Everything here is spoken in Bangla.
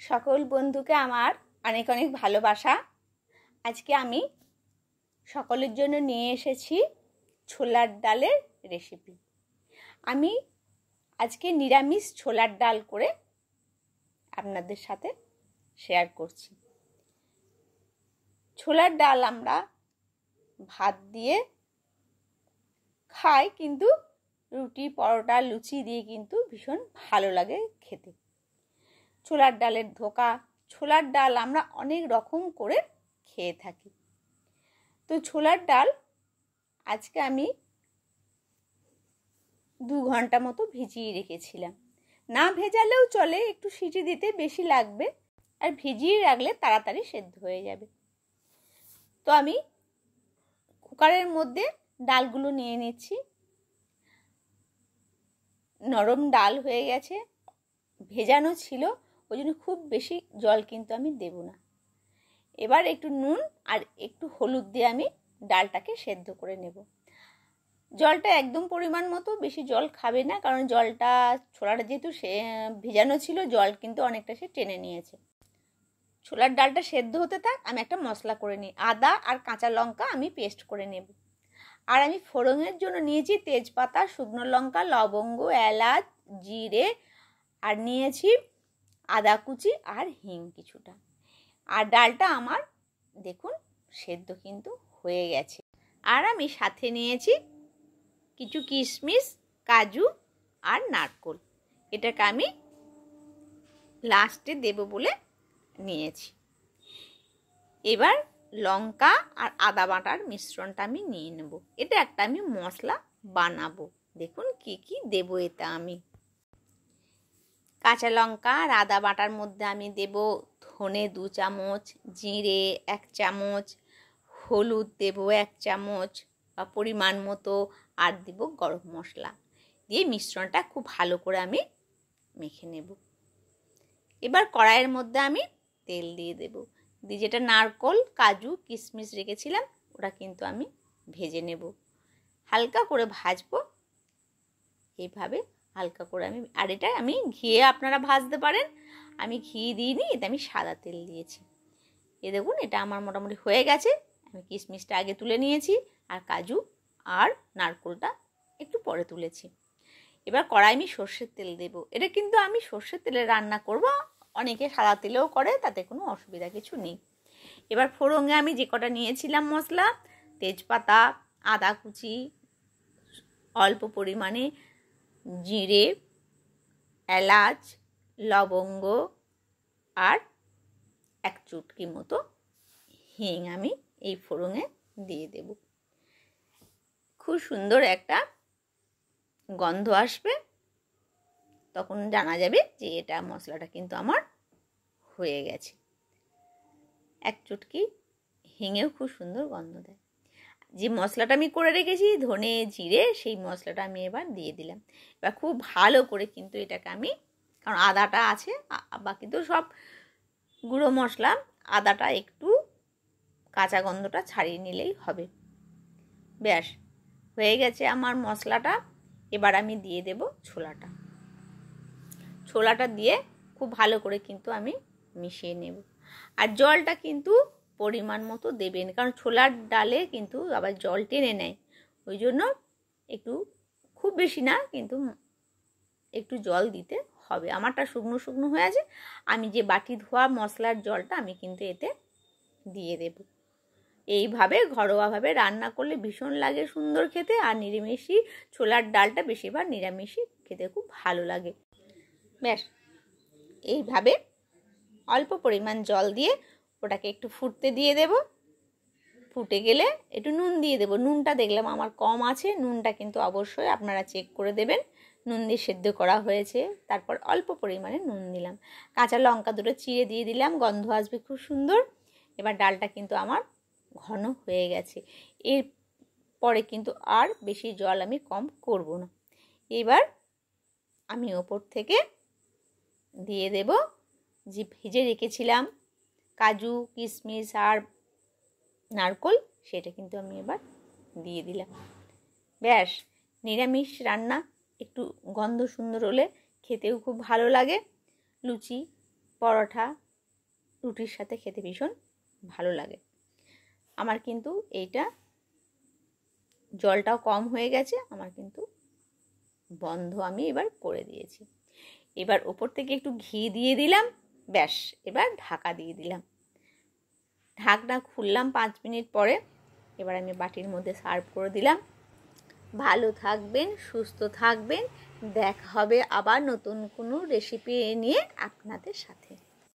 সকল বন্ধুকে আমার অনেক অনেক ভালোবাসা। আজকে আমি সকলের জন্য নিয়ে এসেছি ছোলার ডালের রেসিপি। আমি আজকে নিরামিষ ছোলার ডাল করে আপনাদের সাথে শেয়ার করছি। ছোলার ডাল আমরা ভাত দিয়ে খাই, কিন্তু রুটি, পরোটা, লুচি দিয়ে কিন্তু ভীষণ ভালো লাগে খেতে। ছোলার ডালের ধোকা, ছোলার ডাল আমরা অনেক রকম করে খেয়ে থাকি। তো ছোলার ডাল আজকে আমি 2 ঘন্টা মতো ভিজিয়ে রেখেছিলাম। না ভেজালেও চলে, একটু সিটি দিতে বেশি লাগবে, আর ভিজিয়ে রাখলে তাড়াতাড়ি সেদ্ধ হয়ে যাবে। তো আমি কুকারের মধ্যে ডালগুলো নিয়ে নিচ্ছি। নরম ডাল হয়ে গেছে, ভেজানো ছিল, ওই জন্য খুব বেশি জল কিন্তু আমি দেব না। এবার একটু নুন আর একটু হলুদ দিয়ে আমি ডালটাকে সেদ্ধ করে নেব। জলটা একদম পরিমাণ মতো, বেশি জল খাবে না, কারণ জলটা ছোলাটা যেহেতু সে ভেজানো ছিল, জল কিন্তু অনেকটা সে টেনে নিয়েছে। ছোলার ডালটা সেদ্ধ হতে থাক, আমি একটা মশলা করে নিই। আদা আর কাঁচা লঙ্কা আমি পেস্ট করে নেব। আর আমি ফোড়নের জন্য নিয়েছি তেজপাতা, শুকনো লঙ্কা, লবঙ্গ, এলাচ, জিরে, আর নিয়েছি আদা কুচি আর হিং কিছুটা। আর ডালটা আমার দেখুন সেদ্ধ কিন্তু হয়ে গেছে। আর আমি সাথে নিয়েছি কিছু কিশমিশ, কাজু আর নারকেল। এটাকে আমি লাস্টে দেব বলে নিয়েছি। এবার লঙ্কা আর আদা বাটার মিশ্রণটা আমি নিয়ে নেব। এটা একটা আমি মশলা বানাবো। দেখুন কি কি দেব এটা আমি। কাঁচা লঙ্কা আর আদা বাটার মধ্যে আমি দেব ধনে 2 চামচ, জিরে 1 চামচ, হলুদ দেব 1 চামচ বা পরিমাণ মতো, আর দেব গরম মশলা দিয়ে মিশ্রণটা খুব ভালো করে আমি মেখে নেব। এবার কড়াইয়ের মধ্যে আমি তেল দিয়ে দেব। দিয়ে যেটা নারকেল, কাজু, কিশমিশ রেখেছিলাম ওটা কিন্তু আমি ভেজে নেব। হালকা করে ভাজবো এইভাবে, হালকা করে আমি। আর এটা আমি ঘিয়ে আপনারা ভাজতে পারেন, আমি ঘি দিইনি, এটা আমি সাদা তেল দিয়েছি। এ দেখুন এটা আমার মোটামুটি হয়ে গেছে। আমি কিশমিশটা আগে তুলে নিয়েছি, আর কাজু আর নারকেলটা একটু পরে তুলেছি। এবার কড়াই আমি সর্ষের তেল দেব। এটা কিন্তু আমি সর্ষের তেলে রান্না করব, অনেকে সাদা তেলেও করে, তাতে কোনো অসুবিধা কিছু নেই। এবার ফোড়নে আমি যে কটা নিয়েছিলাম মশলা, তেজপাতা, আদা কুচি, অল্প পরিমাণে জিরে, এলাচ, লবঙ্গ আর 1 চুটকি মতো হিং আমি এই ফোড়নে দিয়ে দেব। খুব সুন্দর একটা গন্ধ আসবে, তখন জানা যাবে যে এটা মশলাটা কিন্তু আমার হয়ে গেছে। 1 চুটকি হিঙেও খুব সুন্দর গন্ধ দেয়। যে মশলাটা আমি করে রেখেছি ধনে জিরে, সেই মশলাটা আমি এবার দিয়ে দিলাম। এবার খুব ভালো করে কিন্তু এটাকে আমি, কারণ আদাটা আছে, বাকি তো সব গুঁড়ো মশলা, আদাটা একটু কাঁচা গন্ধটা ছাড়িয়ে নিলেই হবে। ব্যাস হয়ে গেছে আমার মশলাটা। এবার আমি দিয়ে দেব ছোলাটা। ছোলাটা দিয়ে খুব ভালো করে কিন্তু আমি মিশিয়ে নেব। আর জলটা কিন্তু পরিমাণ মতো দেবেন, কারণ ছোলার ডালে কিন্তু আবার জল টেনে নেয়, ওই জন্য একটু, খুব বেশি না কিন্তু একটু জল দিতে হবে। আমারটা শুকনো শুকনো হয়ে আছে, আমি যে বাটি ধোয়া মশলার জলটা আমি কিন্তু এতে দিয়ে দেব। এইভাবে ঘরোয়াভাবে রান্না করলে ভীষণ লাগে সুন্দর খেতে। আর নিরামিষি ছোলার ডালটা বেশিরভাগ নিরামিষই খেতে খুব ভালো লাগে। ব্যাস এইভাবে অল্প পরিমাণ জল দিয়ে ওটাকে একটু ফুটতে দিয়ে দেব। ফুটে গেলে একটু নুন দিয়ে দেব। নুনটা দেখলাম আমার কম আছে, নুনটা কিন্তু অবশ্যই আপনারা চেক করে দেবেন। নুন দিয়ে সেদ্ধ করা হয়েছে, তারপর অল্প পরিমাণে নুন দিলাম। কাঁচা লঙ্কা 2টো চিড়ে দিয়ে দিলাম, গন্ধ আসবে খুব সুন্দর। এবার ডালটা কিন্তু আমার ঘন হয়ে গেছে। এর পরে কিন্তু আর বেশি জল আমি কম করব না। এবার আমি ওপর থেকে দিয়ে দেব যে ভেজে রেখেছিলাম কাজু, কিশমিশ আর নারকেল, সেটা কিন্তু আমি এবার দিয়ে দিলাম। ব্যাস নিরামিষ রান্না, একটু গন্ধ সুন্দর হলে খেতেও খুব ভালো লাগে। লুচি, পরোটা, রুটির সাথে খেতে ভীষণ ভালো লাগে। আমার কিন্তু এইটা জলটাও কম হয়ে গেছে, আমার কিন্তু বন্ধ আমি এবার করে দিয়েছি। এবার ওপর থেকে একটু ঘি দিয়ে দিলাম, ব্যাস এবার ঢাকা দিয়ে দিলাম। ঢাকনা খুললাম 5 মিনিট পরে। এবার আমি বাটির মধ্যে সার্ভ করে দিলাম। ভালো থাকবেন, সুস্থ থাকবেন। দেখা হবে আবার নতুন কোনো রেসিপি নিয়ে আপনাদের সাথে।